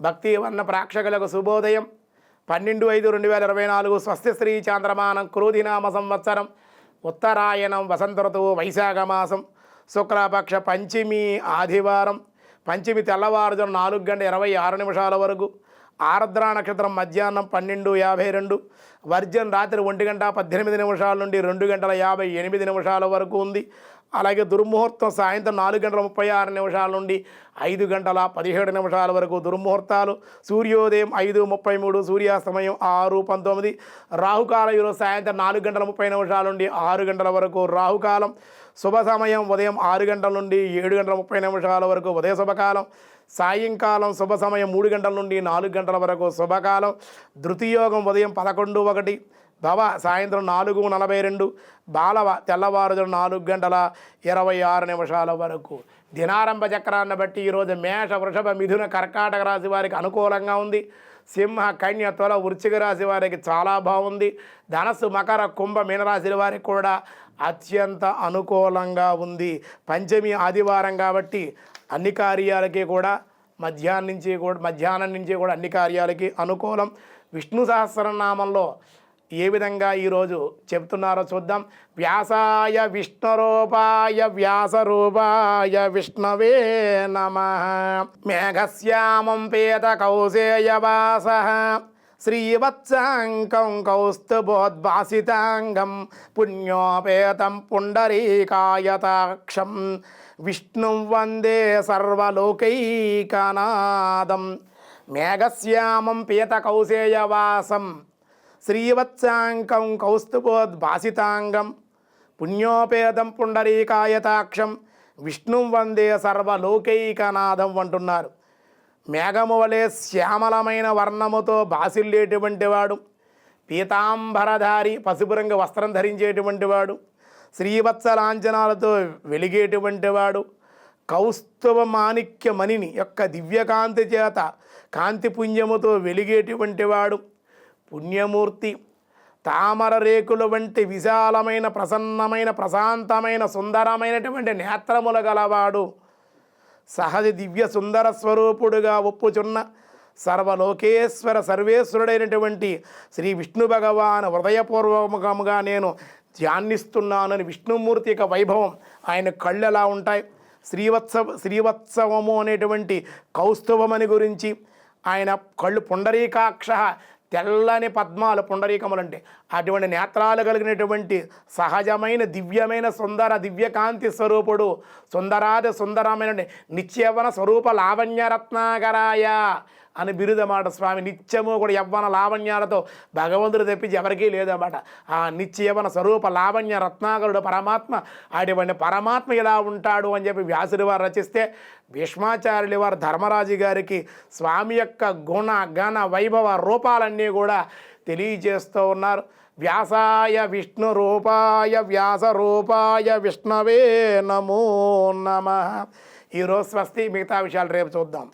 భక్తి వర్ణ ప్రేక్షకులకు శుభోదయం. 12/5/2024 స్వస్తి శ్రీ చాంద్రమానం క్రోధినామ సంవత్సరం ఉత్తరాయణం వసంత ఋతువు వైశాఖ మాసం శుక్లపక్ష పంచమి ఆదివారం. పంచమి తెల్లవారుజాము 4:26 వరకు, ఆర్ద్ర నక్షత్రం మధ్యాహ్నం 12:52, వర్జన్ రాత్రి 1:18 నుండి 2:58 వరకు ఉంది. అలాగే దుర్ముహూర్తం సాయంత్రం 4:36 నుండి 5:17 వరకు దుర్ముహూర్తాలు. సూర్యోదయం 5:33, సూర్యాస్తమయం 6:19. రాహుకాలం ఈరోజు సాయంత్రం 4:30 నుండి 6 గంటల వరకు రాహుకాలం. శుభ సమయం ఉదయం 6 గంటల నుండి 7:30 వరకు ఉదయ శుభకాలం. సాయంకాలం శుభ సమయం 3 గంటల నుండి 4 గంటల వరకు శుభకాలం. ధృతియోగం ఉదయం 11:01, భవ సాయంత్రం 4:42, బాలవ తెల్లవారుజాము 4:26 వరకు. దినారంభ చక్రాన్ని బట్టి ఈరోజు మేష, వృషభ, మిథున, కర్కాటక రాశి వారికి అనుకూలంగా ఉంది. సింహ, కన్య, తుల, వృశ్చిక రాశి వారికి చాలా బాగుంది. ధనస్సు, మకర, కుంభ, మీనరాశి వారికి కూడా అత్యంత అనుకూలంగా ఉంది. పంచమి ఆదివారం కాబట్టి అన్ని కార్యాలకి కూడా మధ్యాహ్నం నుంచి కూడా అన్ని కార్యాలకి అనుకూలం. విష్ణు సహస్రనామంలో ఏ విధంగా ఈరోజు చెప్తున్నారో చూద్దాం. వ్యాసాయ విష్ణురూపాయ వ్యాసరూపాయ విష్ణవే నమః. మేఘశ్యామం పేత కౌసేయవాసః శ్రీవత్సాంకం కౌస్తుభోద్భాసితాంగం పుణ్యోపేతం పుండరీకాయతాక్షం విష్ణుం వందే సర్వలోకైకనాథం. మేఘశ్యామం పీత కౌసేయవాసం శ్రీవత్సాంకం కౌస్తుభోద్భాసితాంగం పుణ్యోపేతం పుండరీకాయతాక్షం విష్ణుం వందే సర్వలోకైకనాథం అంటున్నారు. మేఘము వలె శ్యామలమైన వర్ణముతో బాసిల్లేటువంటి వాడు, పీతాంబరధారి పసుపు రంగు వస్త్రం ధరించేటువంటి వాడు, శ్రీవత్స లాంఛనాలతో వెలిగేటువంటి వాడు, కౌస్తుభ మాణిక్య మణిని యొక్క దివ్యకాంతి చేత కాంతి పుణ్యముతో వెలిగేటువంటి వాడు, పుణ్యమూర్తి, తామర రేకుల వంటి విశాలమైన ప్రసన్నమైన ప్రశాంతమైన సుందరమైనటువంటి నేత్రములు గలవాడు, సహజ దివ్య సుందర స్వరూపుడుగా ఒప్పుచున్న సర్వలోకేశ్వర సర్వేశ్వరుడైనటువంటి శ్రీ విష్ణు భగవాన్ హృదయపూర్వకముగా నేను ధ్యానిస్తున్నానని విష్ణుమూర్తి యొక్క వైభవం ఆయన కళ్ళు ఎలా ఉంటాయి, శ్రీవత్సవము అనేటువంటి కౌస్తుభమని గురించి ఆయన కళ్ళు పుండరీకాక్ష తెల్లని పద్మాలు పుండరీకములు అంటే అటువంటి నేత్రాలు కలిగినటువంటి సహజమైన దివ్యమైన సుందర దివ్యకాంతి స్వరూపుడు, సుందరాది సుందరమైన నిత్యవన స్వరూప లావణ్యరత్నాకరాయ అని బిరుదన్నమాట. స్వామి నిత్యము కూడా యవ్వన లావణ్యాలతో భగవంతుడు తెప్పించి ఎవరికీ లేదన్నమాట. ఆ నిత్యవన స్వరూప లావణ్య రత్నాకరుడు పరమాత్మ. అటువంటి పరమాత్మ ఇలా ఉంటాడు అని చెప్పి వ్యాసుడి వారు రచిస్తే భీష్మాచార్యుల వారు ధర్మరాజు గారికి స్వామి యొక్క గుణ గణ వైభవ రూపాలన్నీ కూడా తెలియజేస్తూ ఉన్నారు. వ్యాసాయ విష్ణు రూపాయ వ్యాస రూపాయ విష్ణవే నమో నమః. ఈరోజు స్వస్తి, మిగతా విషయాలు రేపు చూద్దాం.